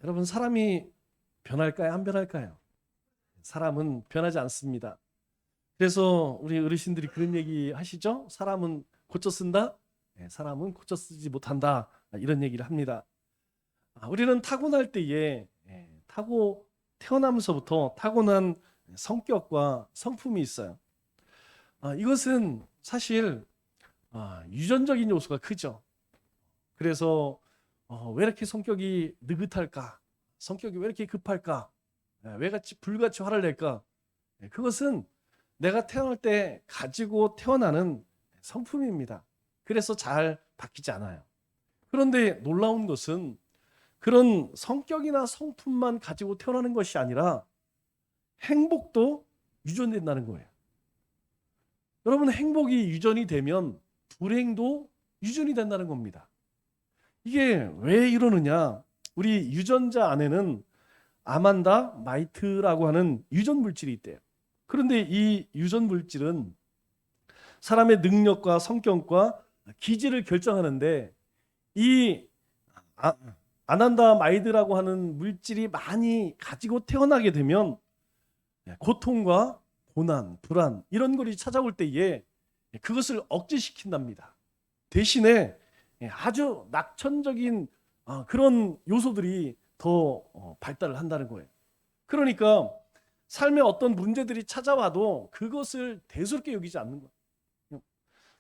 여러분, 사람이 변할까요? 안 변할까요? 사람은 변하지 않습니다. 그래서 우리 어르신들이 그런 얘기 하시죠? 사람은 고쳐 쓴다? 네, 사람은 고쳐 쓰지 못한다. 이런 얘기를 합니다. 우리는 타고날 때에 타고 태어나면서부터 타고난 성격과 성품이 있어요. 이것은 사실 유전적인 요소가 크죠. 그래서 왜 이렇게 성격이 느긋할까? 성격이 왜 이렇게 급할까? 왜 같이 불같이 화를 낼까? 그것은 내가 태어날 때 가지고 태어나는 성품입니다. 그래서 잘 바뀌지 않아요. 그런데 놀라운 것은 그런 성격이나 성품만 가지고 태어나는 것이 아니라 행복도 유전된다는 거예요. 여러분, 행복이 유전이 되면 불행도 유전이 된다는 겁니다. 이게 왜 이러느냐? 우리 유전자 안에는 아만다 마이트라고 하는 유전 물질이 있대요. 그런데 이 유전 물질은 사람의 능력과 성격과 기질을 결정하는데 이 아난다 마이드라고 하는 물질이 많이 가지고 태어나게 되면 고통과 고난, 불안 이런 것이 찾아올 때에 그것을 억제시킨답니다. 대신에 아주 낙천적인 그런 요소들이 더 발달을 한다는 거예요. 그러니까 삶에 어떤 문제들이 찾아와도 그것을 대수롭게 여기지 않는 거예요.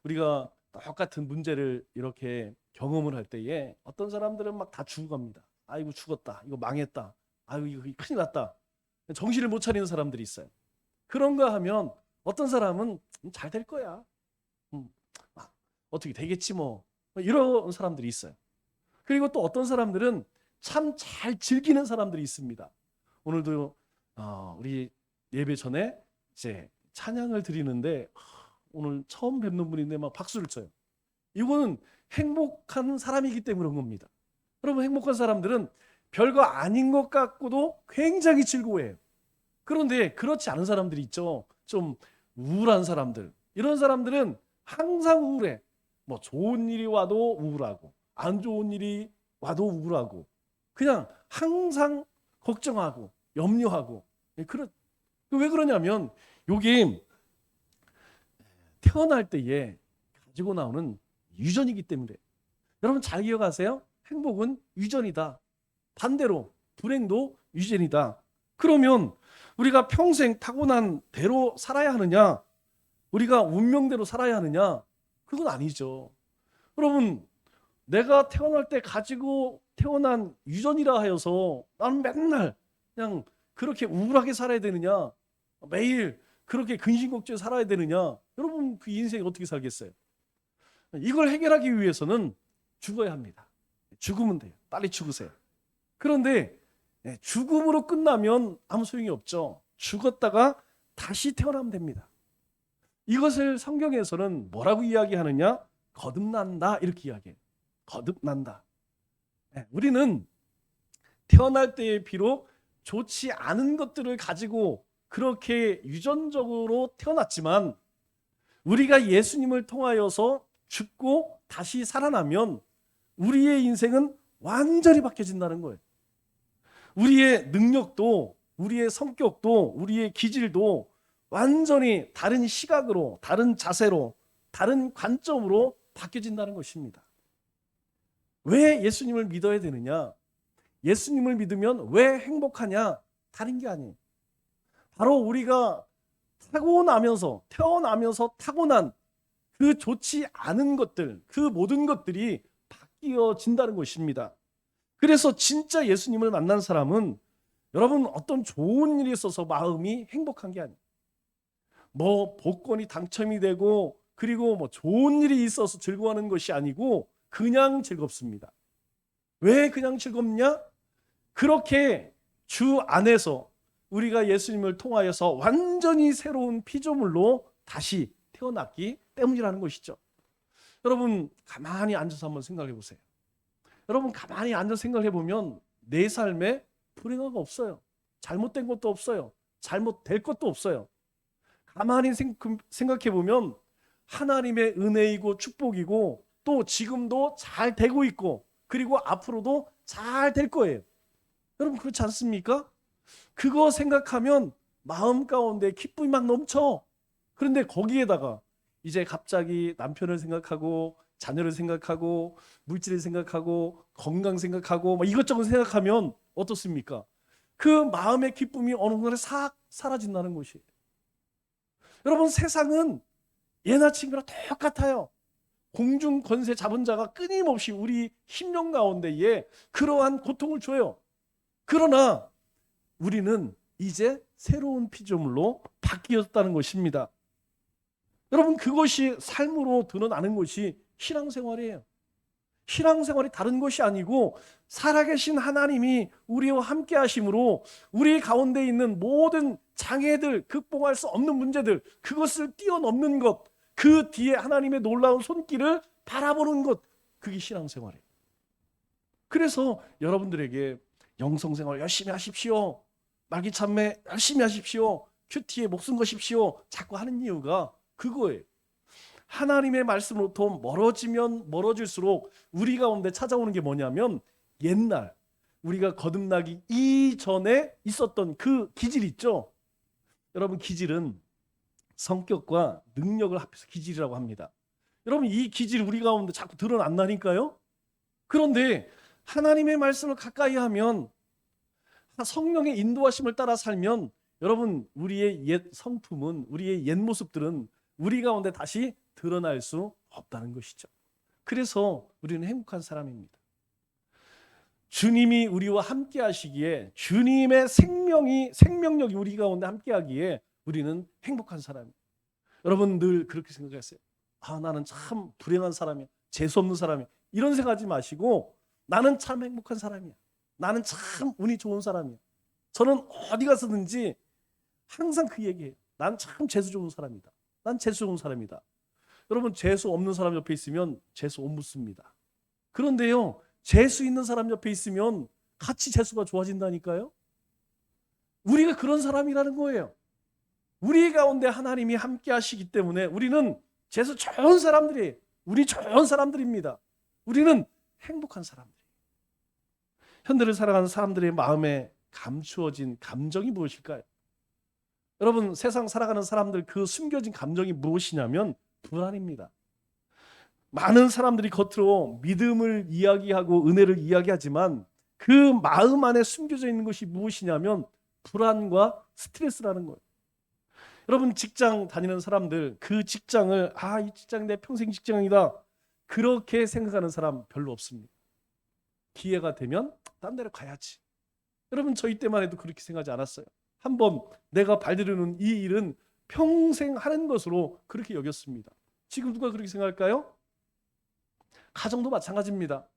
우리가 똑같은 문제를 이렇게 경험을 할 때에 어떤 사람들은 막 다 죽어갑니다. 아이고 죽었다. 이거 망했다. 아이고 이거 큰일 났다. 정신을 못 차리는 사람들이 있어요. 그런가 하면 어떤 사람은 잘 될 거야. 어떻게 되겠지 뭐. 이런 사람들이 있어요. 그리고 또 어떤 사람들은 참 잘 즐기는 사람들이 있습니다. 오늘도 우리 예배 전에 이제 찬양을 드리는데 오늘 처음 뵙는 분인데 막 박수를 쳐요. 이거는 행복한 사람이기 때문에 그런 겁니다. 여러분, 행복한 사람들은 별거 아닌 것 같고도 굉장히 즐거워해요. 그런데 그렇지 않은 사람들이 있죠. 좀 우울한 사람들. 이런 사람들은 항상 우울해. 뭐 좋은 일이 와도 우울하고 안 좋은 일이 와도 우울하고 그냥 항상 걱정하고 염려하고. 왜 그러냐면 여기 태어날 때에 가지고 나오는 유전이기 때문에. 여러분 잘 기억하세요. 행복은 유전이다. 반대로 불행도 유전이다. 그러면 우리가 평생 타고난 대로 살아야 하느냐? 우리가 운명대로 살아야 하느냐? 그건 아니죠. 여러분, 내가 태어날 때 가지고 태어난 유전이라 하여서 나는 맨날 그냥 그렇게 우울하게 살아야 되느냐? 매일 그렇게 근심걱정에 살아야 되느냐? 여러분, 그 인생이 어떻게 살겠어요? 이걸 해결하기 위해서는 죽어야 합니다. 죽으면 돼요. 빨리 죽으세요. 그런데 죽음으로 끝나면 아무 소용이 없죠. 죽었다가 다시 태어나면 됩니다. 이것을 성경에서는 뭐라고 이야기하느냐? 거듭난다 이렇게 이야기해요. 거듭난다. 우리는 태어날 때에 비록 좋지 않은 것들을 가지고 그렇게 유전적으로 태어났지만 우리가 예수님을 통하여서 죽고 다시 살아나면 우리의 인생은 완전히 바뀌어진다는 거예요. 우리의 능력도 우리의 성격도 우리의 기질도 완전히 다른 시각으로 다른 자세로 다른 관점으로 바뀌어진다는 것입니다. 왜 예수님을 믿어야 되느냐? 예수님을 믿으면 왜 행복하냐? 다른 게 아니에요. 바로 우리가 태어나면서 타고난 그 좋지 않은 것들, 그 모든 것들이 바뀌어진다는 것입니다. 그래서 진짜 예수님을 만난 사람은 여러분 어떤 좋은 일이 있어서 마음이 행복한 게 아니에요. 뭐 복권이 당첨이 되고 그리고 뭐 좋은 일이 있어서 즐거워하는 것이 아니고 그냥 즐겁습니다. 왜 그냥 즐겁냐? 그렇게 주 안에서 우리가 예수님을 통하여서 완전히 새로운 피조물로 다시 태어났기 때문이라는 것이죠. 여러분 가만히 앉아서 한번 생각해 보세요. 여러분 가만히 앉아서 생각해 보면 내 삶에 불행함이 없어요. 잘못된 것도 없어요. 잘못될 것도 없어요. 가만히 생각해 보면 하나님의 은혜이고 축복이고 또 지금도 잘 되고 있고 그리고 앞으로도 잘 될 거예요. 여러분 그렇지 않습니까? 그거 생각하면 마음 가운데 기쁨이 막 넘쳐. 그런데 거기에다가 이제 갑자기 남편을 생각하고 자녀를 생각하고 물질을 생각하고 건강 생각하고 막 이것저것 생각하면 어떻습니까? 그 마음의 기쁨이 어느 순간에 싹 사라진다는 것이. 여러분 세상은 예나 친구랑 똑같아요. 공중 권세 잡은 자가 끊임없이 우리 심령 가운데에 그러한 고통을 줘요. 그러나 우리는 이제 새로운 피조물로 바뀌었다는 것입니다. 여러분 그것이 삶으로 드러나는 것이 신앙생활이에요. 신앙생활이 다른 것이 아니고 살아계신 하나님이 우리와 함께 하심으로 우리 가운데 있는 모든 장애들, 극복할 수 없는 문제들, 그것을 뛰어넘는 것, 그 뒤에 하나님의 놀라운 손길을 바라보는 것, 그게 신앙생활이에요. 그래서 여러분들에게 영성생활 열심히 하십시오, 말기참회 열심히 하십시오, 큐티에 목숨 거십시오 자꾸 하는 이유가 그거예요. 하나님의 말씀으로부터 멀어지면 멀어질수록 우리 가운데 찾아오는 게 뭐냐면 옛날 우리가 거듭나기 이전에 있었던 그 기질 있죠. 여러분 기질은 성격과 능력을 합해서 기질이라고 합니다. 여러분 이 기질이 우리 가운데 자꾸 드러난다니까요. 그런데 하나님의 말씀을 가까이 하면 성령의 인도하심을 따라 살면 여러분 우리의 옛 성품은 우리의 옛 모습들은 우리 가운데 다시 드러날 수 없다는 것이죠. 그래서 우리는 행복한 사람입니다. 주님이 우리와 함께 하시기에 주님의 생명력이 우리 가운데 함께 하기에 우리는 행복한 사람이에요. 여러분 늘 그렇게 생각하세요. 나는 참 불행한 사람이야. 재수 없는 사람이야. 이런 생각하지 마시고 나는 참 행복한 사람이야. 나는 참 운이 좋은 사람이야. 저는 어디 가서든지 항상 그 얘기해요. 난 참 재수 좋은 사람이다. 난 재수 좋은 사람이다. 여러분 재수 없는 사람 옆에 있으면 재수 못 묻습니다. 그런데요 재수 있는 사람 옆에 있으면 같이 재수가 좋아진다니까요. 우리가 그런 사람이라는 거예요. 우리 가운데 하나님이 함께 하시기 때문에 우리는 재수 좋은 사람들이에요. 우리 좋은 사람들입니다. 우리는 행복한 사람들이에요. 현대를 살아가는 사람들의 마음에 감추어진 감정이 무엇일까요? 여러분 세상 살아가는 사람들 그 숨겨진 감정이 무엇이냐면 불안입니다. 많은 사람들이 겉으로 믿음을 이야기하고 은혜를 이야기하지만 그 마음 안에 숨겨져 있는 것이 무엇이냐면 불안과 스트레스라는 거예요. 여러분 직장 다니는 사람들 그 직장을 이 직장이 내 평생 직장이다 그렇게 생각하는 사람 별로 없습니다. 기회가 되면 딴 데로 가야지. 여러분 저희 때만 해도 그렇게 생각하지 않았어요. 한번 내가 발디디는 이 일은 평생 하는 것으로 그렇게 여겼습니다. 지금 누가 그렇게 생각할까요? 가정도 마찬가지입니다.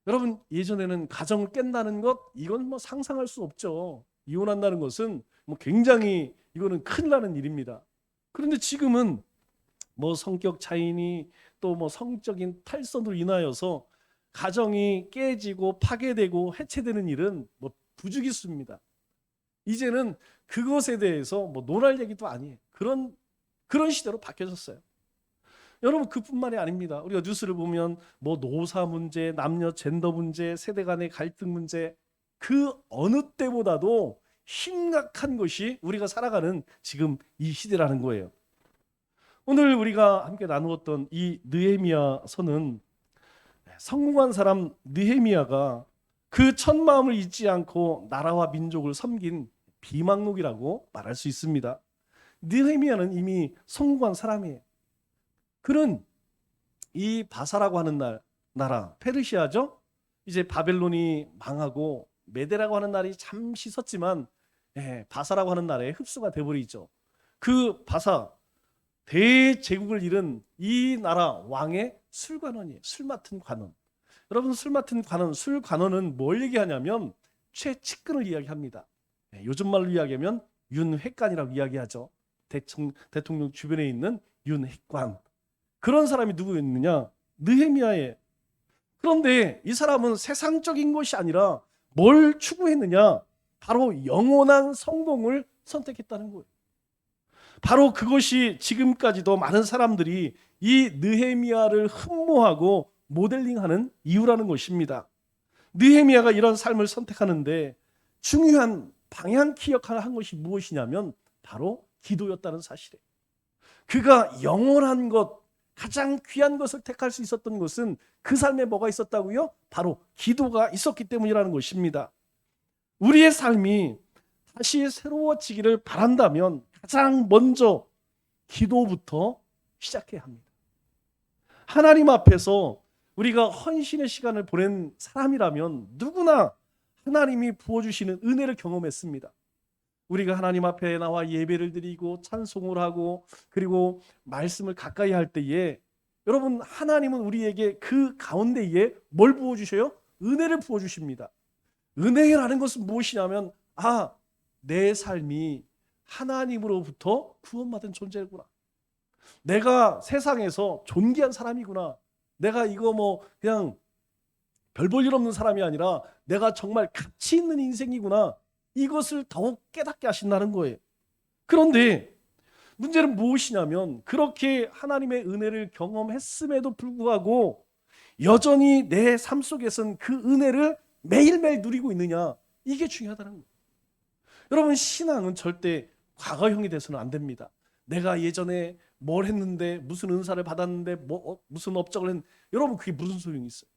여러분 예전에는 가정을 깬다는 것 이건 뭐 상상할 수 없죠. 이혼한다는 것은 뭐 굉장히 이거는 큰일 나는 일입니다. 그런데 지금은 뭐 성격 차이니 또 뭐 성적인 탈선으로 인하여서 가정이 깨지고 파괴되고 해체되는 일은 뭐 부죽일수입니다. 이제는 그것에 대해서 뭐 논할 얘기도 아니에요. 그런 시대로 바뀌어졌어요. 여러분 그뿐만이 아닙니다. 우리가 뉴스를 보면 뭐 노사 문제, 남녀 젠더 문제, 세대 간의 갈등 문제 그 어느 때보다도 심각한 것이 우리가 살아가는 지금 이 시대라는 거예요. 오늘 우리가 함께 나누었던 이 느헤미야서는 성공한 사람 느헤미야가 그 첫 마음을 잊지 않고 나라와 민족을 섬긴 비망록이라고 말할 수 있습니다. 느헤미야는 이미 성공한 사람이에요. 그는 이 바사라고 하는 나라 페르시아죠. 이제 바벨론이 망하고 메데라고 하는 나라이 잠시 섰지만 바사라고 하는 나라에 흡수가 돼버리죠. 그 바사 대제국을 잃은 이 나라 왕의 술관원이에요. 술 맡은 관원. 여러분 술 맡은 관원, 술 관원은 뭘 얘기하냐면 최측근을 이야기합니다. 요즘 말로 이야기하면 윤핵관이라고 이야기하죠. 대통령 주변에 있는 윤핵관. 그런 사람이 누구였느냐? 느헤미야예요. 그런데 이 사람은 세상적인 것이 아니라 뭘 추구했느냐? 바로 영원한 성공을 선택했다는 거예요. 바로 그것이 지금까지도 많은 사람들이 이 느헤미야를 흠모하고 모델링하는 이유라는 것입니다. 느헤미야가 이런 삶을 선택하는데 중요한 방향키 역할을 한 것이 무엇이냐면 바로 기도였다는 사실이에요. 그가 영원한 것, 가장 귀한 것을 택할 수 있었던 것은 그 삶에 뭐가 있었다고요? 바로 기도가 있었기 때문이라는 것입니다. 우리의 삶이 다시 새로워지기를 바란다면 가장 먼저 기도부터 시작해야 합니다. 하나님 앞에서 우리가 헌신의 시간을 보낸 사람이라면 누구나 하나님이 부어주시는 은혜를 경험했습니다. 우리가 하나님 앞에 나와 예배를 드리고 찬송을 하고 그리고 말씀을 가까이 할 때에 여러분, 하나님은 우리에게 그 가운데에 뭘 부어주셔요? 은혜를 부어주십니다. 은혜라는 것은 무엇이냐면 내 삶이 하나님으로부터 구원받은 존재구나. 내가 세상에서 존귀한 사람이구나. 내가 이거 그냥 별 볼 일 없는 사람이 아니라 내가 정말 가치 있는 인생이구나. 이것을 더욱 깨닫게 하신다는 거예요. 그런데 문제는 무엇이냐면 그렇게 하나님의 은혜를 경험했음에도 불구하고 여전히 내 삶 속에서는 그 은혜를 매일매일 누리고 있느냐, 이게 중요하다는 거예요. 여러분, 신앙은 절대 과거형이 돼서는 안 됩니다. 내가 예전에 뭘 했는데 무슨 은사를 받았는데 무슨 업적을 했는데 여러분, 그게 무슨 소용이 있어요?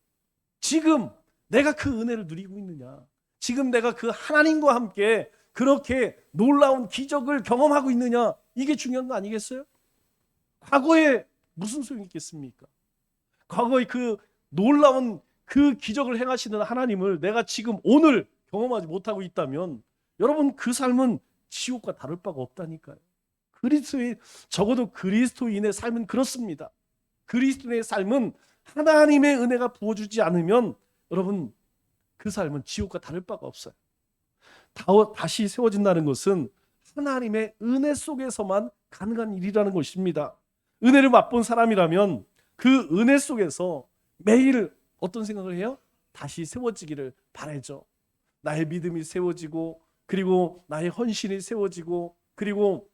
지금 내가 그 은혜를 누리고 있느냐, 지금 내가 그 하나님과 함께 그렇게 놀라운 기적을 경험하고 있느냐, 이게 중요한 거 아니겠어요? 과거에 무슨 소용이 있겠습니까? 과거에 그 놀라운 그 기적을 행하시는 하나님을 내가 지금 오늘 경험하지 못하고 있다면 여러분, 그 삶은 지옥과 다를 바가 없다니까요. 적어도 그리스도인의 삶은 그렇습니다. 그리스도인의 삶은 하나님의 은혜가 부어주지 않으면 여러분, 그 삶은 지옥과 다를 바가 없어요. 다시 세워진다는 것은 하나님의 은혜 속에서만 가능한 일이라는 것입니다. 은혜를 맛본 사람이라면 그 은혜 속에서 매일 어떤 생각을 해요? 다시 세워지기를 바라죠. 나의 믿음이 세워지고 그리고 나의 헌신이 세워지고 그리고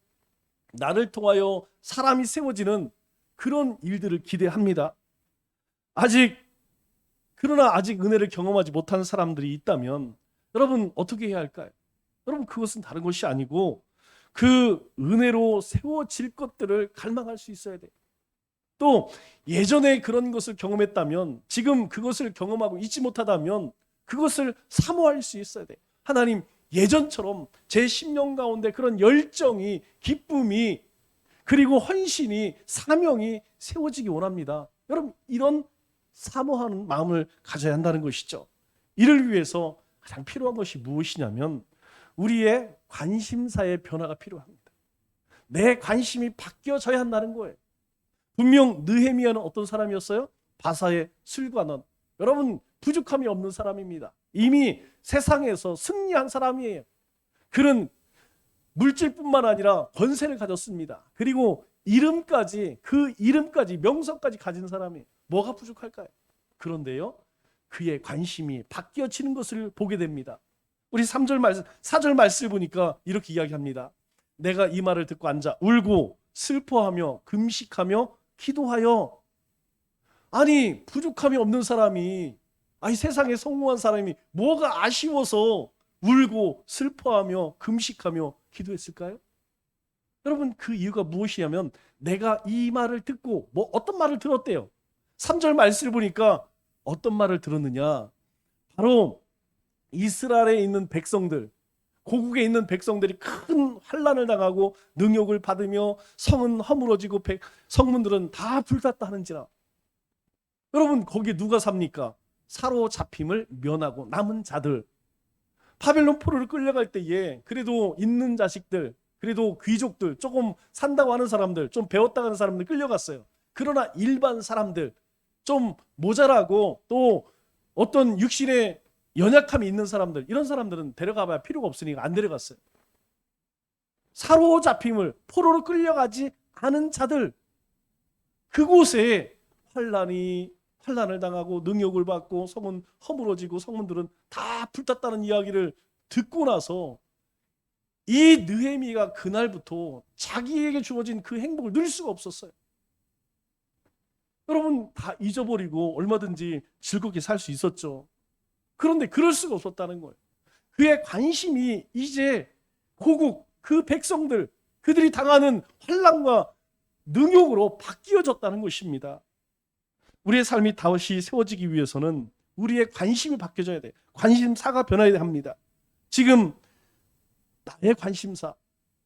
나를 통하여 사람이 세워지는 그런 일들을 기대합니다. 그러나 아직 은혜를 경험하지 못한 사람들이 있다면 여러분, 어떻게 해야 할까요? 여러분, 그것은 다른 것이 아니고 그 은혜로 세워질 것들을 갈망할 수 있어야 돼요. 또 예전에 그런 것을 경험했다면 지금 그것을 경험하고 있지 못하다면 그것을 사모할 수 있어야 돼요. 하나님, 예전처럼 제 심령 가운데 그런 열정이, 기쁨이, 그리고 헌신이, 사명이 세워지기 원합니다. 여러분, 이런 사모하는 마음을 가져야 한다는 것이죠. 이를 위해서 가장 필요한 것이 무엇이냐면 우리의 관심사의 변화가 필요합니다. 내 관심이 바뀌어져야 한다는 거예요. 분명 느헤미야는 어떤 사람이었어요? 바사의 술관원. 여러분, 부족함이 없는 사람입니다. 이미 세상에서 승리한 사람이에요. 그는 물질뿐만 아니라 권세를 가졌습니다. 그리고 그 이름까지 명성까지 가진 사람이 뭐가 부족할까요? 그런데요, 그의 관심이 바뀌어지는 것을 보게 됩니다. 우리 4절 말씀을 보니까 이렇게 이야기합니다. 내가 이 말을 듣고 앉아 울고 슬퍼하며 금식하며 기도하여. 아니, 부족함이 없는 사람이, 세상에 성공한 사람이 뭐가 아쉬워서 울고 슬퍼하며 금식하며 기도했을까요? 여러분, 그 이유가 무엇이냐면 내가 이 말을 듣고 어떤 말을 들었대요? 3절 말씀을 보니까 어떤 말을 들었느냐, 바로 이스라엘에 있는 백성들, 고국에 있는 백성들이 큰 환난을 당하고 능욕을 받으며 성은 허물어지고 성문들은 다 불탔다 하는지라. 여러분, 거기에 누가 삽니까? 사로잡힘을 면하고 남은 자들, 바벨론 포로를 끌려갈 때에 그래도 있는 자식들, 그래도 귀족들, 조금 산다고 하는 사람들, 좀 배웠다고 하는 사람들 끌려갔어요. 그러나 일반 사람들, 좀 모자라고 또 어떤 육신에 연약함이 있는 사람들, 이런 사람들은 데려가봐야 필요가 없으니까 안 데려갔어요. 사로잡힘을, 포로로 끌려가지 않은 자들, 그곳에 환난을 당하고 능욕을 받고 성은 허물어지고 성문들은 다 불탔다는 이야기를 듣고 나서 이 느헤미야가 그날부터 자기에게 주어진 그 행복을 누릴 수가 없었어요. 여러분, 다 잊어버리고 얼마든지 즐겁게 살 수 있었죠. 그런데 그럴 수가 없었다는 거예요. 그의 관심이 이제 고국 그 백성들, 그들이 당하는 환난과 능욕으로 바뀌어졌다는 것입니다. 우리의 삶이 다시 세워지기 위해서는 우리의 관심이 바뀌어져야 돼. 관심사가 변해야 합니다. 지금 나의 관심사,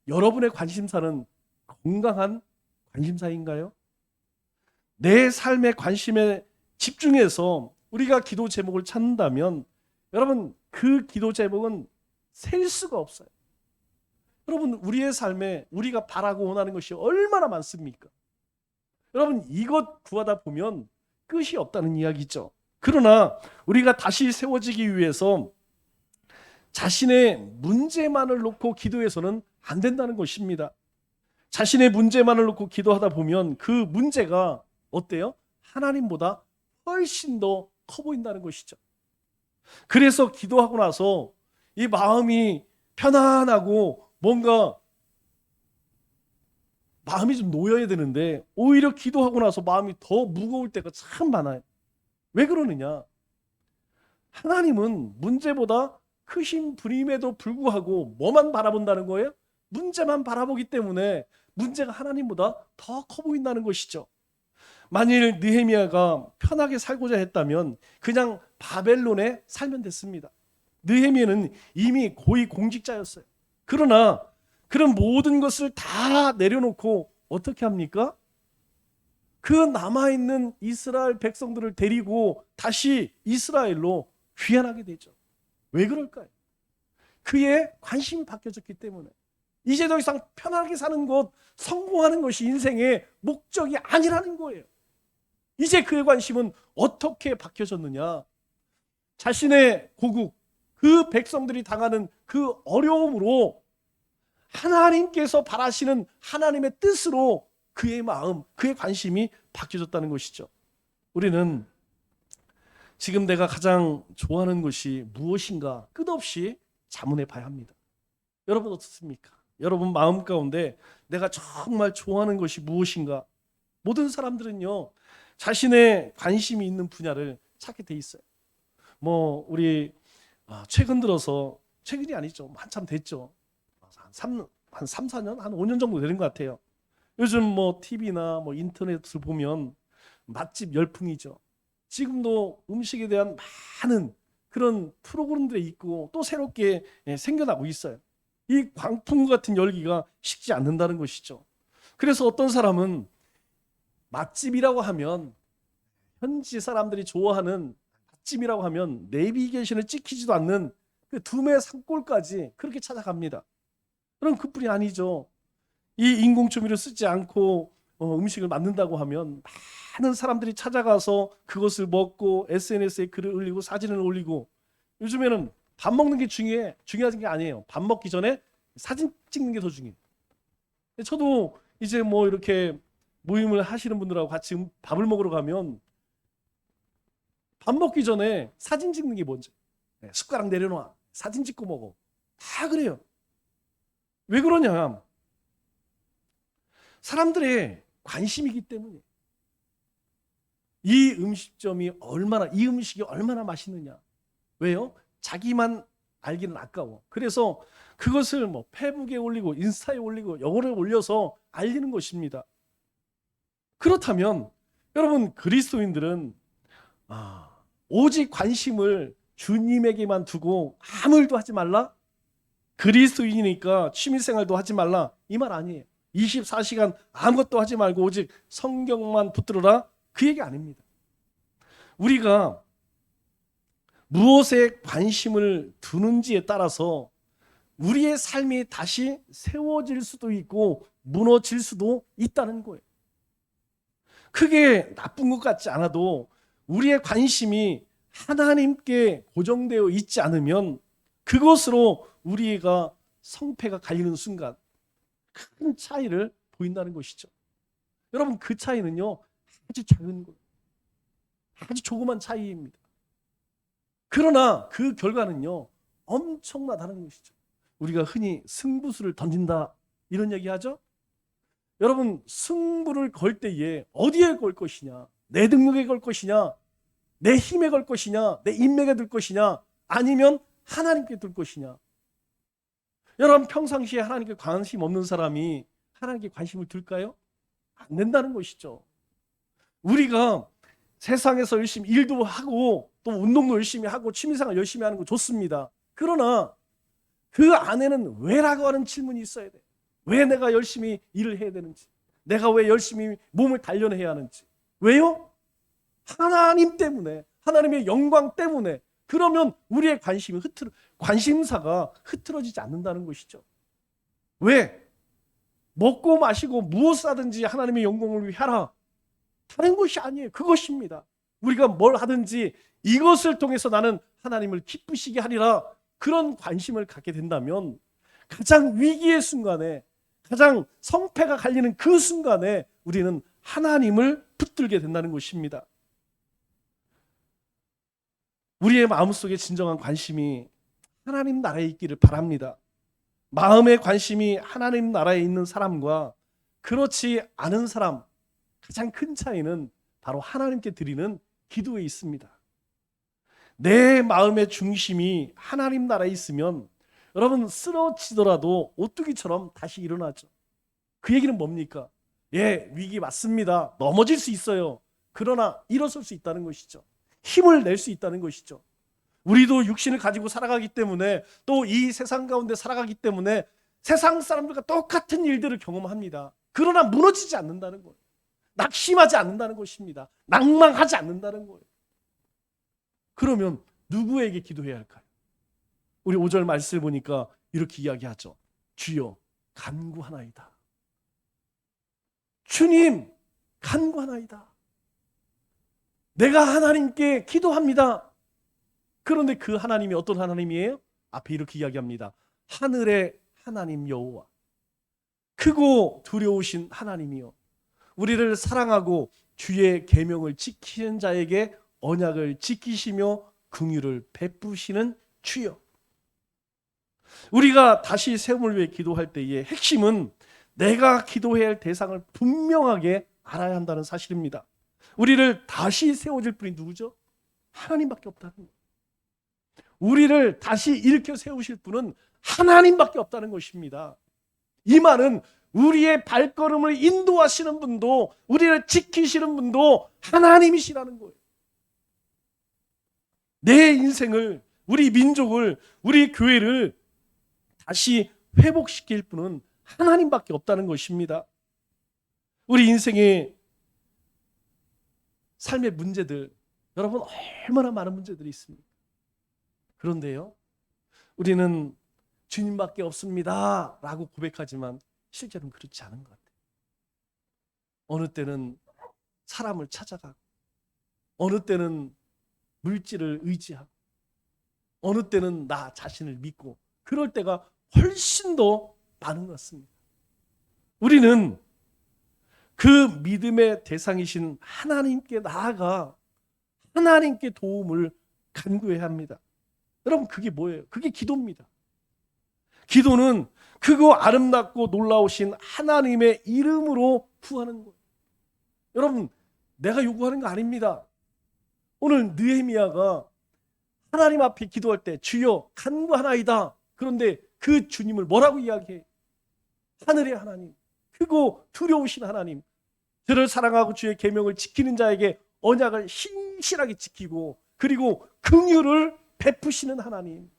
여러분의 관심사는 건강한 관심사인가요? 내 삶의 관심에 집중해서 우리가 기도 제목을 찾는다면 여러분, 그 기도 제목은 셀 수가 없어요. 여러분, 우리의 삶에 우리가 바라고 원하는 것이 얼마나 많습니까? 여러분, 이것 구하다 보면 끝이 없다는 이야기죠. 그러나 우리가 다시 세워지기 위해서 자신의 문제만을 놓고 기도해서는 안 된다는 것입니다. 자신의 문제만을 놓고 기도하다 보면 그 문제가 어때요? 하나님보다 훨씬 더 커 보인다는 것이죠. 그래서 기도하고 나서 이 마음이 편안하고 뭔가 마음이 좀 놓여야 되는데 오히려 기도하고 나서 마음이 더 무거울 때가 참 많아요. 왜 그러느냐? 하나님은 문제보다 크신 분임에도 불구하고 뭐만 바라본다는 거예요? 문제만 바라보기 때문에 문제가 하나님보다 더 커 보인다는 것이죠. 만일 느헤미야가 편하게 살고자 했다면 그냥 바벨론에 살면 됐습니다. 느헤미야는 이미 고위 공직자였어요. 그러나 그런 모든 것을 다 내려놓고 어떻게 합니까? 그 남아있는 이스라엘 백성들을 데리고 다시 이스라엘로 귀환하게 되죠. 왜 그럴까요? 그의 관심이 바뀌어졌기 때문에. 이제 더 이상 편하게 사는 것, 성공하는 것이 인생의 목적이 아니라는 거예요. 이제 그의 관심은 어떻게 바뀌어졌느냐? 자신의 고국, 그 백성들이 당하는 그 어려움으로 하나님께서 바라시는 하나님의 뜻으로 그의 마음, 그의 관심이 바뀌어졌다는 것이죠. 우리는 지금 내가 가장 좋아하는 것이 무엇인가 끝없이 자문해 봐야 합니다. 여러분 어떻습니까? 여러분 마음 가운데 내가 정말 좋아하는 것이 무엇인가? 모든 사람들은요, 자신의 관심이 있는 분야를 찾게 돼 있어요. 뭐 우리 최근 들어서, 최근이 아니죠, 한참 됐죠. 한 3, 4년, 한 5년 정도 되는 것 같아요. 요즘 뭐 TV나 뭐 인터넷을 보면 맛집 열풍이죠. 지금도 음식에 대한 많은 그런 프로그램들이 있고 또 새롭게 생겨나고 있어요. 이 광풍 같은 열기가 식지 않는다는 것이죠. 그래서 어떤 사람은 맛집이라고 하면, 현지 사람들이 좋아하는 맛집이라고 하면 내비게이션에 찍히지도 않는 그 두메 산골까지 그렇게 찾아갑니다. 그럼 그뿐이 아니죠. 이 인공조미료 쓰지 않고 음식을 만든다고 하면 많은 사람들이 찾아가서 그것을 먹고 SNS에 글을 올리고 사진을 올리고, 요즘에는 밥 먹는 게 중요한 게 아니에요. 밥 먹기 전에 사진 찍는 게 더 중요해요. 저도 이제 뭐 이렇게 모임을 하시는 분들하고 같이 밥을 먹으러 가면 밥 먹기 전에 사진 찍는 게 먼저. 숟가락 내려놔, 사진 찍고 먹어. 다 그래요. 왜 그러냐? 사람들의 관심이기 때문에. 이 음식점이 이 음식이 얼마나 맛있느냐. 왜요? 자기만 알기는 아까워. 그래서 그것을 뭐 페북에 올리고 인스타에 올리고 요거를 올려서 알리는 것입니다. 그렇다면 여러분, 그리스도인들은 오직 관심을 주님에게만 두고 아무 일도 하지 말라? 그리스도인이니까 취미생활도 하지 말라, 이 말 아니에요. 24시간 아무것도 하지 말고 오직 성경만 붙들어라, 그 얘기 아닙니다. 우리가 무엇에 관심을 두는지에 따라서 우리의 삶이 다시 세워질 수도 있고 무너질 수도 있다는 거예요. 크게 나쁜 것 같지 않아도 우리의 관심이 하나님께 고정되어 있지 않으면 그것으로 우리가 성패가 갈리는 순간 큰 차이를 보인다는 것이죠. 여러분, 그 차이는요, 아주 작은 거예요. 아주 조그만 차이입니다. 그러나 그 결과는요, 엄청나다는 것이죠. 우리가 흔히 승부수를 던진다, 이런 얘기 하죠. 여러분, 승부를 걸 때에 어디에 걸 것이냐? 내 능력에 걸 것이냐? 내 힘에 걸 것이냐? 내 인맥에 들 것이냐? 아니면 하나님께 둘 것이냐? 여러분, 평상시에 하나님께 관심 없는 사람이 하나님께 관심을 둘까요? 안 된다는 것이죠. 우리가 세상에서 열심히 일도 하고 또 운동도 열심히 하고 취미생활 열심히 하는 거 좋습니다. 그러나 그 안에는 왜라고 하는 질문이 있어야 돼요. 왜 내가 열심히 일을 해야 되는지, 내가 왜 열심히 몸을 단련해야 하는지. 왜요? 하나님 때문에, 하나님의 영광 때문에. 그러면 우리의 관심사가 흐트러지지 않는다는 것이죠. 왜? 먹고 마시고 무엇을 하든지 하나님의 영광을 위해 하라. 다른 것이 아니에요. 그것입니다. 우리가 뭘 하든지 이것을 통해서 나는 하나님을 기쁘시게 하리라. 그런 관심을 갖게 된다면 가장 위기의 순간에, 가장 성패가 갈리는 그 순간에 우리는 하나님을 붙들게 된다는 것입니다. 우리의 마음속에 진정한 관심이 하나님 나라에 있기를 바랍니다. 마음의 관심이 하나님 나라에 있는 사람과 그렇지 않은 사람, 가장 큰 차이는 바로 하나님께 드리는 기도에 있습니다. 내 마음의 중심이 하나님 나라에 있으면 여러분, 쓰러지더라도 오뚜기처럼 다시 일어나죠. 그 얘기는 뭡니까? 예, 위기 맞습니다. 넘어질 수 있어요. 그러나 일어설 수 있다는 것이죠. 힘을 낼 수 있다는 것이죠. 우리도 육신을 가지고 살아가기 때문에, 또 이 세상 가운데 살아가기 때문에 세상 사람들과 똑같은 일들을 경험합니다. 그러나 무너지지 않는다는 거예요. 낙심하지 않는다는 것입니다. 낭망하지 않는다는 거예요. 그러면 누구에게 기도해야 할까요? 우리 5절 말씀을 보니까 이렇게 이야기하죠. 주여 간구하나이다. 주님 간구하나이다. 내가 하나님께 기도합니다. 그런데 그 하나님이 어떤 하나님이에요? 앞에 이렇게 이야기합니다. 하늘의 하나님 여호와, 크고 두려우신 하나님이요, 우리를 사랑하고 주의 계명을 지키는 자에게 언약을 지키시며 긍휼을 베푸시는 주여. 우리가 다시 세움을 위해 기도할 때의 핵심은 내가 기도해야 할 대상을 분명하게 알아야 한다는 사실입니다. 우리를 다시 세워줄 분이 누구죠? 하나님밖에 없다는 거예요. 우리를 다시 일으켜 세우실 분은 하나님밖에 없다는 것입니다. 이 말은 우리의 발걸음을 인도하시는 분도, 우리를 지키시는 분도 하나님이시라는 거예요. 내 인생을, 우리 민족을, 우리 교회를 다시 회복시킬 분은 하나님밖에 없다는 것입니다. 우리 인생의 삶의 문제들, 여러분 얼마나 많은 문제들이 있습니까? 그런데요, 우리는 주님밖에 없습니다 라고 고백하지만 실제로는 그렇지 않은 것 같아요. 어느 때는 사람을 찾아가고, 어느 때는 물질을 의지하고, 어느 때는 나 자신을 믿고, 그럴 때가 훨씬 더 많은 것 같습니다. 우리는 그 믿음의 대상이신 하나님께 나아가 하나님께 도움을 간구해야 합니다. 여러분, 그게 뭐예요? 그게 기도입니다. 기도는 크고 아름답고 놀라우신 하나님의 이름으로 구하는 거예요. 여러분, 내가 요구하는 거 아닙니다. 오늘 느헤미야가 하나님 앞에 기도할 때 주여 간구하나이다. 그런데 그 주님을 뭐라고 이야기해? 하늘의 하나님, 크고 두려우신 하나님, 저를 사랑하고 주의 계명을 지키는 자에게 언약을 신실하게 지키고, 그리고 긍휼을 베푸시는 하나님,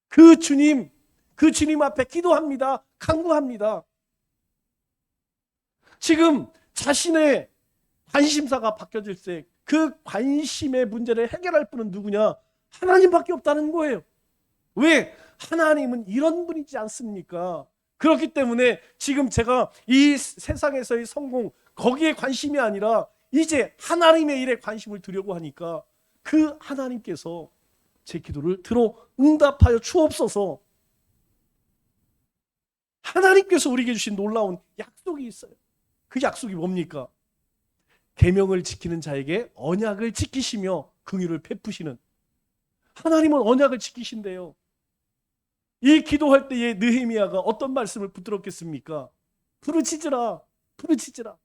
그 주님 앞에 기도합니다. 간구합니다. 지금 자신의 관심사가 바뀌어질 때 그 관심의 문제를 해결할 분은 누구냐? 하나님밖에 없다는 거예요. 왜? 하나님은 이런 분이지 않습니까? 그렇기 때문에 지금 제가 이 세상에서의 성공, 거기에 관심이 아니라 이제 하나님의 일에 관심을 두려고 하니까 그 하나님께서 제 기도를 들어 응답하여 주옵소서. 하나님께서 우리에게 주신 놀라운 약속이 있어요. 그 약속이 뭡니까? 계명을 지키는 자에게 언약을 지키시며 긍휼을 베푸시는, 하나님은 언약을 지키신대요. 이 기도할 때에 느헤미야가 어떤 말씀을 붙들었겠습니까? 부르짖으라, 부르짖으라.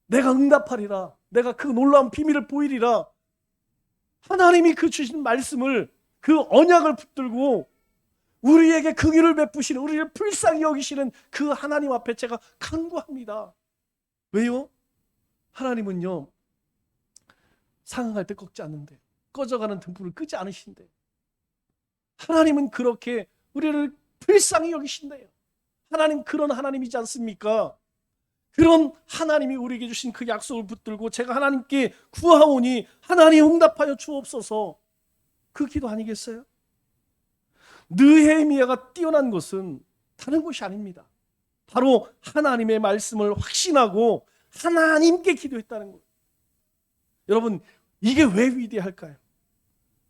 내가 응답하리라. 내가 그 놀라운 비밀을 보이리라. 하나님이 그 주신 말씀을 그 언약을 붙들고 우리에게 긍휼을 베푸시는, 우리를 불쌍히 여기시는 그 하나님 앞에 제가 간구합니다. 왜요? 하나님은요, 상응할 때 꺾지 않는데, 꺼져가는 등불을 끄지 않으신대. 하나님은 그렇게 우리를 불쌍히 여기신대요. 하나님 그런 하나님이지 않습니까? 그런 하나님이 우리에게 주신 그 약속을 붙들고 제가 하나님께 구하오니 하나님 응답하여 주옵소서, 그 기도 아니겠어요? 느헤미야가 뛰어난 것은 다른 것이 아닙니다. 바로 하나님의 말씀을 확신하고 하나님께 기도했다는 거예요. 여러분, 이게 왜 위대할까요?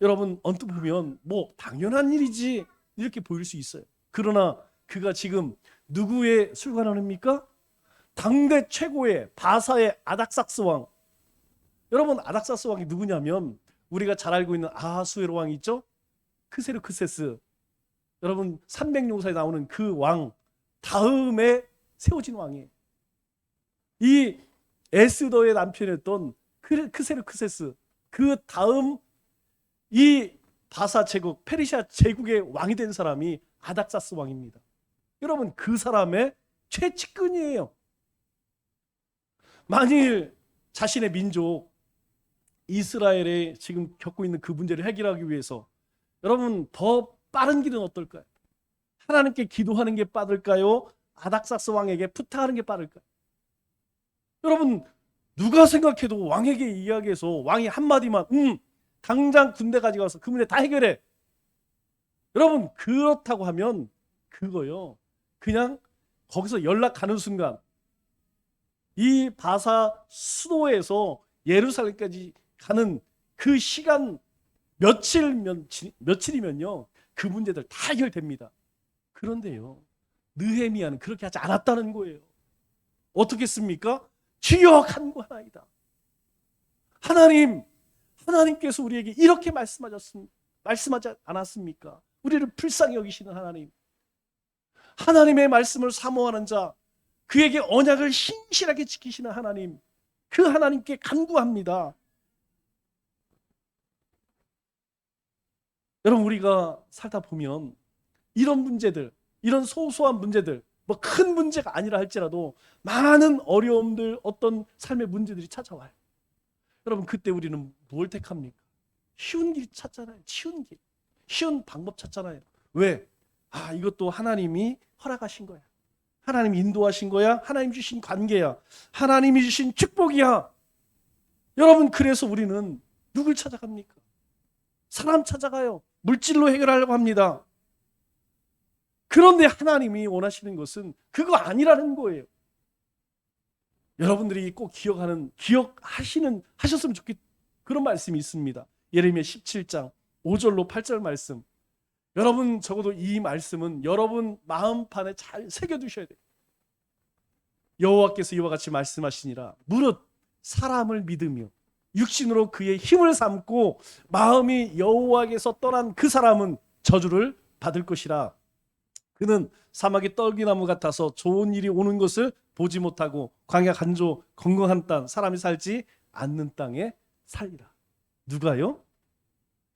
여러분, 언뜻 보면 뭐 당연한 일이지 이렇게 보일 수 있어요. 그러나 그가 지금 누구의 술관원입니까? 당대 최고의 바사의 아닥삭스 왕. 여러분, 아닥삭스 왕이 누구냐면 우리가 잘 알고 있는 아하수에로 왕 있죠? 크세르크세스. 여러분, 300용사에 나오는 그 왕 다음에 세워진 왕이에요. 이 에스더의 남편이었던 크세르크세스, 그 다음 이 바사 제국, 페르시아 제국의 왕이 된 사람이 아닥사스 왕입니다. 여러분, 그 사람의 최측근이에요. 만일 자신의 민족 이스라엘에 지금 겪고 있는 그 문제를 해결하기 위해서 여러분, 더 빠른 길은 어떨까요? 하나님께 기도하는 게 빠를까요? 아닥사스 왕에게 부탁하는 게 빠를까요? 여러분, 누가 생각해도 왕에게 이야기해서 왕이 한마디만 당장 군대 가지고 와서 그 문제 다 해결해. 여러분, 그렇다고 하면 그거요, 그냥 거기서 연락 가는 순간 이 바사 수도에서 예루살렘까지 가는 그 시간 며칠이면요 그 문제들 다 해결됩니다. 그런데요, 느헤미야는 그렇게 하지 않았다는 거예요. 어떻게 했습니까? 주여 간구하나이다. 하나님께서 우리에게 이렇게 말씀하지 않았습니까? 우리를 불쌍히 여기시는 하나님, 하나님의 말씀을 사모하는 자, 그에게 언약을 신실하게 지키시는 하나님, 그 하나님께 간구합니다. 여러분, 우리가 살다 보면 이런 문제들, 이런 소소한 문제들, 뭐 큰 문제가 아니라 할지라도 많은 어려움들, 어떤 삶의 문제들이 찾아와요. 여러분, 그때 우리는 뭘 택합니까? 쉬운 길 찾잖아요. 쉬운 방법 찾잖아요. 왜? 이것도 하나님이 허락하신 거야. 하나님이 인도하신 거야. 하나님 주신 관계야. 하나님이 주신 축복이야. 여러분, 그래서 우리는 누굴 찾아갑니까? 사람 찾아가요. 물질로 해결하려고 합니다. 그런데 하나님이 원하시는 것은 그거 아니라는 거예요. 여러분들이 꼭 하셨으면 좋겠 그런 말씀이 있습니다. 예레미야 17장 5절로 8절 말씀. 여러분, 적어도 이 말씀은 여러분 마음판에 잘 새겨두셔야 돼요. 여호와께서 이와 같이 말씀하시니라. 무릇 사람을 믿으며 육신으로 그의 힘을 삼고 마음이 여호와께서 떠난 그 사람은 저주를 받을 것이라. 그는 사막의 떨기나무 같아서 좋은 일이 오는 것을 보지 못하고 광야 간조 건강한 땅, 사람이 살지 않는 땅에 살리라. 누가요?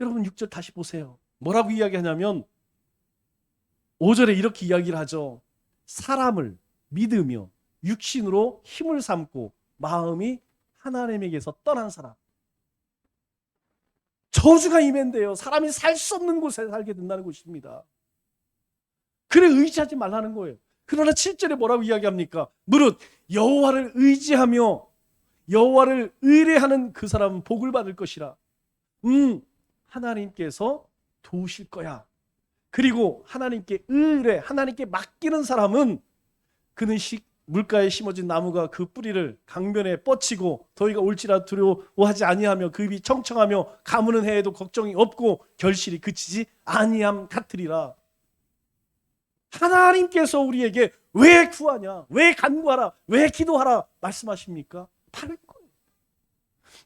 여러분, 6절 다시 보세요. 뭐라고 이야기하냐면 5절에 이렇게 이야기를 하죠. 사람을 믿으며 육신으로 힘을 삼고 마음이 하나님에게서 떠난 사람. 저주가 임한대요. 사람이 살 수 없는 곳에 살게 된다는 것입니다. 그래, 의지하지 말라는 거예요. 그러나 7절에 뭐라고 이야기합니까? 무릇 여호와를 의지하며 여호와를 의뢰하는 그 사람은 복을 받을 것이라. 하나님께서 도우실 거야. 그리고 하나님께 하나님께 맡기는 사람은 그는 물가에 심어진 나무가 그 뿌리를 강변에 뻗치고 더위가 올지라도 두려워하지 아니하며 그 잎이 청청하며 가무는 해에도 걱정이 없고 결실이 그치지 아니함 같으리라. 하나님께서 우리에게 왜 구하냐, 왜 간구하라, 왜 기도하라 말씀하십니까? 바로 거예요.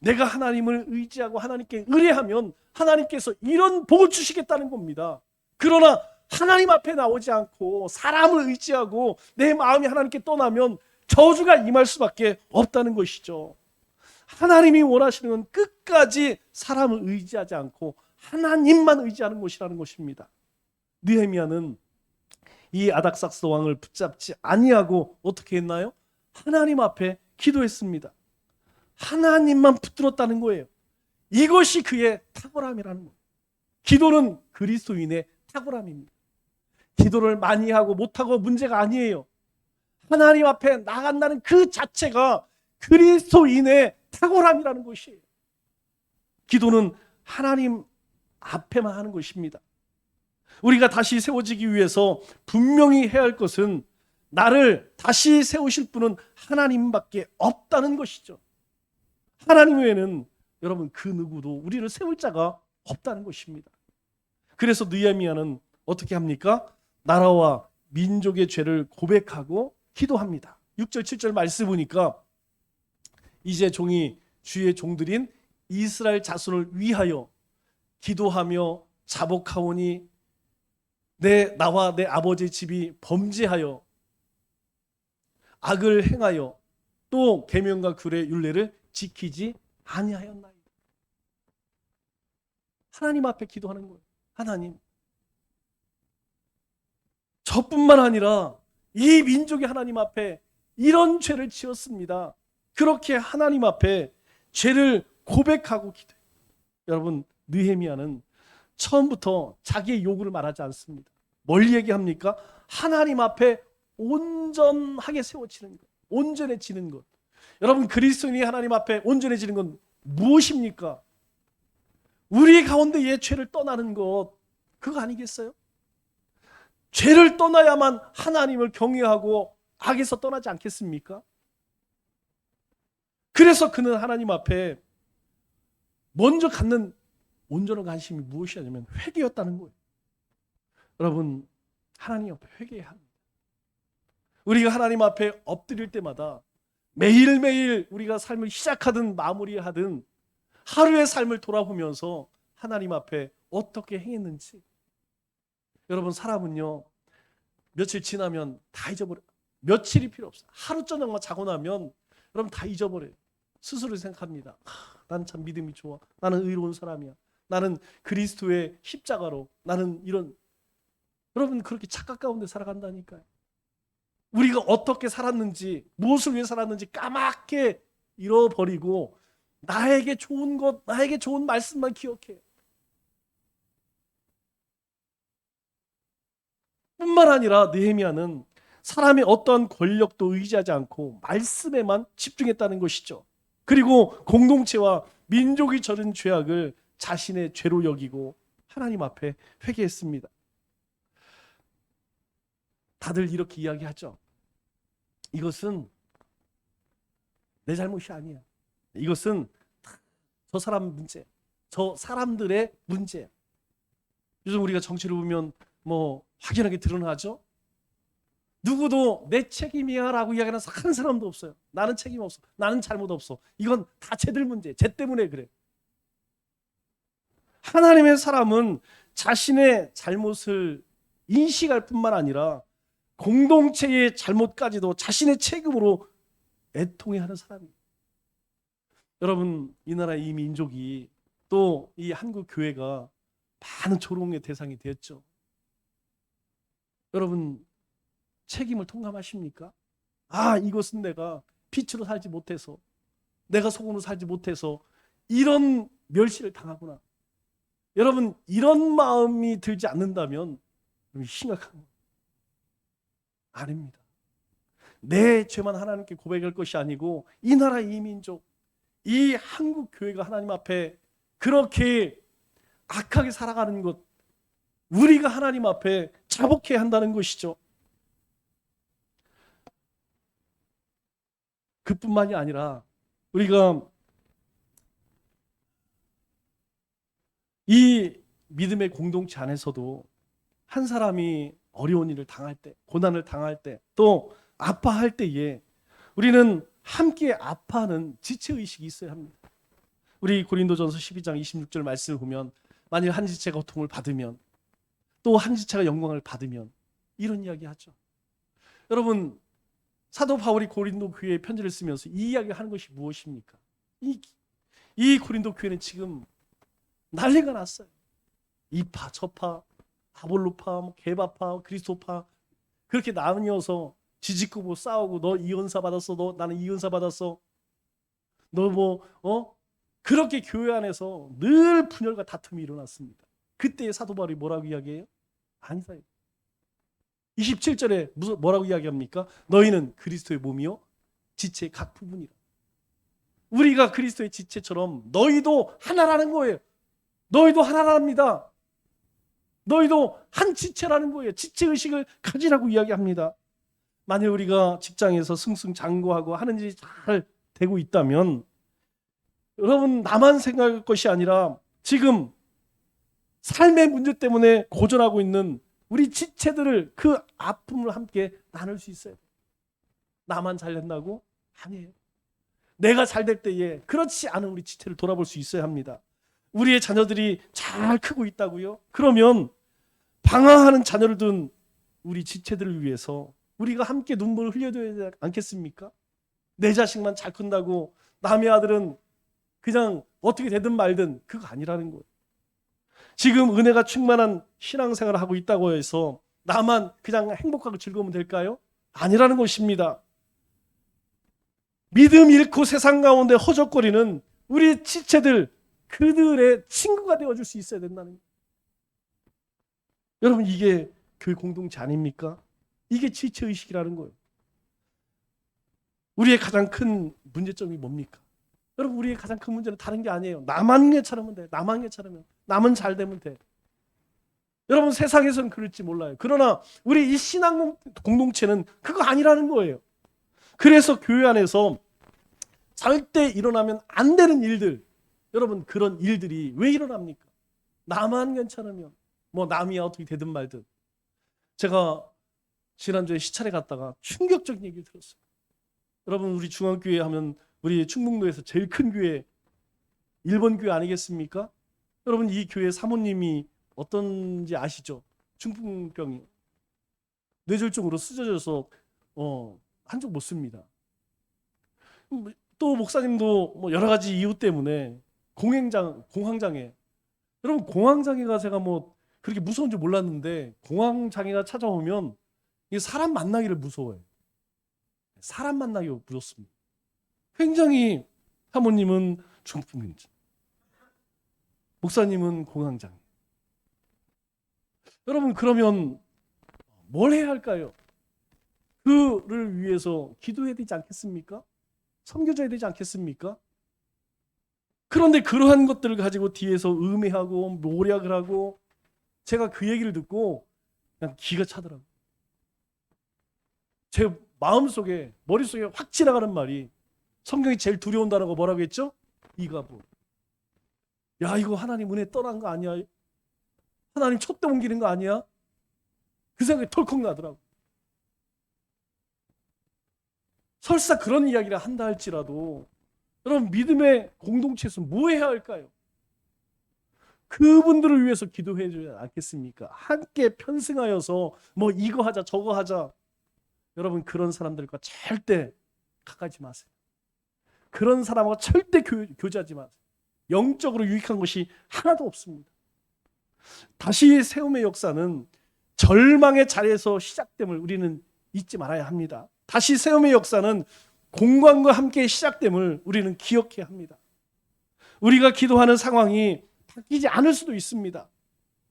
내가 하나님을 의지하고 하나님께 의뢰하면 하나님께서 이런 복을 주시겠다는 겁니다. 그러나 하나님 앞에 나오지 않고 사람을 의지하고 내 마음이 하나님께 떠나면 저주가 임할 수밖에 없다는 것이죠. 하나님이 원하시는 건 끝까지 사람을 의지하지 않고 하나님만 의지하는 곳이라는 것입니다. 느헤미야는 이 아닥삭스 왕을 붙잡지 아니하고 어떻게 했나요? 하나님 앞에 기도했습니다. 하나님만 붙들었다는 거예요. 이것이 그의 탁월함이라는 거예요. 기도는 그리스도인의 탁월함입니다. 기도를 많이 하고 못하고 문제가 아니에요. 하나님 앞에 나간다는 그 자체가 그리스도인의 탁월함이라는 것이에요. 기도는 하나님 앞에만 하는 것입니다. 우리가 다시 세워지기 위해서 분명히 해야 할 것은 나를 다시 세우실 분은 하나님밖에 없다는 것이죠. 하나님 외에는 여러분 그 누구도 우리를 세울 자가 없다는 것입니다. 그래서 느헤미야는 어떻게 합니까? 나라와 민족의 죄를 고백하고 기도합니다. 6절 7절 말씀 보니까 이제 종이 주의 종들인 이스라엘 자손을 위하여 기도하며 자복하오니 나와 내 아버지의 집이 범죄하여 악을 행하여 또 계명과 규례 율례를 지키지 아니하였나이다. 하나님 앞에 기도하는 거예요. 하나님, 저뿐만 아니라 이 민족이 하나님 앞에 이런 죄를 지었습니다. 그렇게 하나님 앞에 죄를 고백하고 기도해요. 여러분, 느헤미야는 처음부터 자기의 요구를 말하지 않습니다. 뭘 얘기합니까? 하나님 앞에 온전하게 세워지는 것, 온전해지는 것. 여러분, 그리스도인이 하나님 앞에 온전해지는 건 무엇입니까? 우리 가운데의 죄를 떠나는 것, 그거 아니겠어요? 죄를 떠나야만 하나님을 경외하고 악에서 떠나지 않겠습니까? 그래서 그는 하나님 앞에 먼저 갖는 온전한 관심이 무엇이냐면 회개였다는 거예요. 여러분, 하나님 앞에 회개해야 합니다. 우리가 하나님 앞에 엎드릴 때마다 매일매일 우리가 삶을 시작하든 마무리하든 하루의 삶을 돌아보면서 하나님 앞에 어떻게 행했는지. 여러분, 사람은요 며칠 지나면 다 잊어버려요. 며칠이 필요 없어요. 하루 저녁만 자고 나면 여러분 다 잊어버려요. 스스로 생각합니다. 나는 참 믿음이 좋아. 나는 의로운 사람이야. 나는 그리스도의 십자가로 나는 이런. 여러분, 그렇게 착각 가운데 살아간다니까요. 우리가 어떻게 살았는지, 무엇을 위해 살았는지 까맣게 잃어버리고 나에게 좋은 것, 나에게 좋은 말씀만 기억해요. 뿐만 아니라 느헤미야는 사람의 어떠한 권력도 의지하지 않고 말씀에만 집중했다는 것이죠. 그리고 공동체와 민족이 저른 죄악을 자신의 죄로 여기고 하나님 앞에 회개했습니다. 다들 이렇게 이야기하죠. 이것은 내 잘못이 아니야. 이것은 저 사람 문제, 저 사람들의 문제야. 요즘 우리가 정치를 보면 확연하게 드러나죠. 누구도 내 책임이야 라고 이야기하는 한 사람도 없어요. 나는 책임 없어. 나는 잘못 없어. 이건 다 쟤들 문제. 쟤 때문에 그래. 하나님의 사람은 자신의 잘못을 인식할 뿐만 아니라 공동체의 잘못까지도 자신의 책임으로 애통해하는 사람이에요. 여러분, 이 나라 이 민족이 또 이 한국 교회가 많은 조롱의 대상이 되었죠. 여러분, 책임을 통감하십니까? 이것은 내가 빛으로 살지 못해서, 내가 소금으로 살지 못해서 이런 멸시를 당하구나. 여러분, 이런 마음이 들지 않는다면 심각한 거예요. 아닙니다. 내 죄만 하나님께 고백할 것이 아니고 이 나라 이 민족, 이 한국 교회가 하나님 앞에 그렇게 악하게 살아가는 것, 우리가 하나님 앞에 자복해야 한다는 것이죠. 그뿐만이 아니라 우리가 이 믿음의 공동체 안에서도 한 사람이 어려운 일을 당할 때, 고난을 당할 때, 또 아파할 때에 우리는 함께 아파하는 지체의식이 있어야 합니다. 우리 고린도전서 12장 26절 말씀을 보면 만일 한 지체가 고통을 받으면 또 한 지체가 영광을 받으면 이런 이야기 하죠. 여러분, 사도 바울이 고린도 교회에 편지를 쓰면서 이 이야기를 하는 것이 무엇입니까? 이 고린도 교회는 지금 난리가 났어요. 이파 저파 아볼로파 뭐 게바파 그리스도파 그렇게 나뉘어서 지지고 싸우고 너 이 은사 받았어 너 나는 이 은사 받았어 너 그렇게 교회 안에서 늘 분열과 다툼이 일어났습니다. 그때 사도 바울이 뭐라고 이야기해요? 아니다. 27절에 뭐라고 이야기합니까? 너희는 그리스도의 몸이요 지체의 각 부분이라. 우리가 그리스도의 지체처럼 너희도 하나라는 거예요. 너희도 하나랍니다. 너희도 한 지체라는 거예요. 지체의식을 가지라고 이야기합니다. 만일 우리가 직장에서 승승장구하고 하는 일이 잘 되고 있다면 여러분 나만 생각할 것이 아니라 지금 삶의 문제 때문에 고전하고 있는 우리 지체들을 그 아픔을 함께 나눌 수 있어요. 나만 잘 된다고? 아니에요. 내가 잘 될 때에 그렇지 않은 우리 지체를 돌아볼 수 있어야 합니다. 우리의 자녀들이 잘 크고 있다고요? 그러면 방황하는 자녀를 둔 우리 지체들을 위해서 우리가 함께 눈물을 흘려줘야 되지 않겠습니까? 내 자식만 잘 큰다고 남의 아들은 그냥 어떻게 되든 말든 그거 아니라는 거예요. 지금 은혜가 충만한 신앙생활을 하고 있다고 해서 나만 그냥 행복하고 즐거우면 될까요? 아니라는 것입니다. 믿음 잃고 세상 가운데 허적거리는 우리 지체들 그들의 친구가 되어줄 수 있어야 된다는 거예요. 여러분 이게 교회 공동체 아닙니까? 이게 지체의식이라는 거예요. 우리의 가장 큰 문제점이 뭡니까? 여러분 우리의 가장 큰 문제는 다른 게 아니에요. 나만 괜찮으면 돼. 나만 괜찮으면. 남은 잘 되면 돼. 여러분 세상에서는 그럴지 몰라요. 그러나 우리 이 신앙 공동체는 그거 아니라는 거예요. 그래서 교회 안에서 절대 일어나면 안 되는 일들, 여러분 그런 일들이 왜 일어납니까? 나만 괜찮으면 뭐 남이야 어떻게 되든 말든. 제가 지난주에 시찰에 갔다가 충격적인 얘기를 들었어요. 여러분 우리 중앙교회 하면 우리 충북로에서 제일 큰 교회 1번 교회 아니겠습니까? 여러분 이 교회 사모님이 어떤지 아시죠? 중풍병이 뇌졸중으로 쓰러져서 한쪽 못 씁니다. 또 목사님도 뭐 여러 가지 이유 때문에 공황장애. 여러분 공황장애가 제가 뭐 그렇게 무서운 줄 몰랐는데 공황장애가 찾아오면 이게 사람 만나기를 무서워해요. 사람 만나기가 무섭습니다. 굉장히 사모님은 중풍인지 목사님은 공황장애. 여러분 그러면 뭘 해야 할까요? 그를 위해서 기도해야 되지 않겠습니까? 섬겨줘야 되지 않겠습니까? 그런데 그러한 것들을 가지고 뒤에서 음해하고 모략을 하고 제가 그 얘기를 듣고 그냥 기가 차더라고요. 제 마음속에 머릿속에 확 지나가는 말이 성경이 제일 두려운 단어가 뭐라고 했죠? 이가부. 야 이거 하나님 은혜 떠난 거 아니야? 하나님 촛대 옮기는 거 아니야? 그 생각이 덜컥 나더라고. 설사 그런 이야기를 한다 할지라도 여러분 믿음의 공동체에서 뭐 해야 할까요? 그분들을 위해서 기도해 줘야 않겠습니까? 함께 편승하여서 뭐 이거 하자 저거 하자. 여러분 그런 사람들과 절대 가까이지 마세요. 그런 사람하고 절대 교제하지 마세요. 영적으로 유익한 것이 하나도 없습니다. 다시 세움의 역사는 절망의 자리에서 시작됨을 우리는 잊지 말아야 합니다. 다시 세움의 역사는 공관과 함께 시작됨을 우리는 기억해야 합니다. 우리가 기도하는 상황이 바뀌지 않을 수도 있습니다.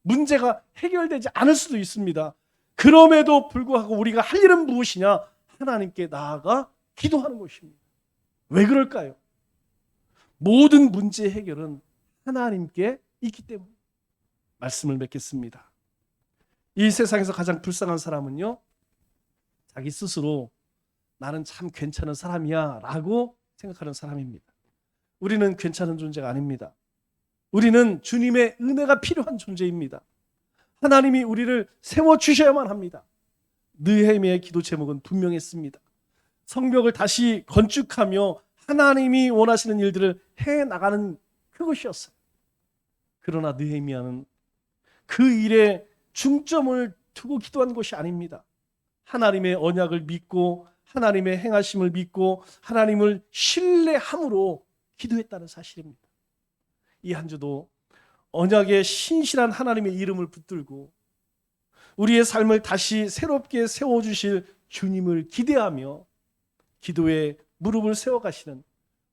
문제가 해결되지 않을 수도 있습니다. 그럼에도 불구하고 우리가 할 일은 무엇이냐? 하나님께 나아가 기도하는 것입니다. 왜 그럴까요? 모든 문제 해결은 하나님께 있기 때문에. 말씀을 맺겠습니다. 이 세상에서 가장 불쌍한 사람은요, 자기 스스로 나는 참 괜찮은 사람이야 라고 생각하는 사람입니다. 우리는 괜찮은 존재가 아닙니다. 우리는 주님의 은혜가 필요한 존재입니다. 하나님이 우리를 세워주셔야만 합니다. 느헤미야의 기도 제목은 분명했습니다. 성벽을 다시 건축하며 하나님이 원하시는 일들을 해나가는 그것이었어요. 그러나 느헤미야는 그 일에 중점을 두고 기도한 것이 아닙니다. 하나님의 언약을 믿고 하나님의 행하심을 믿고 하나님을 신뢰함으로 기도했다는 사실입니다. 이 한 주도 언약의 신실한 하나님의 이름을 붙들고 우리의 삶을 다시 새롭게 세워주실 주님을 기대하며 기도에 무릎을 세워가시는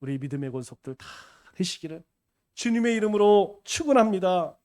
우리 믿음의 권속들 다 되시기를 주님의 이름으로 축원합니다.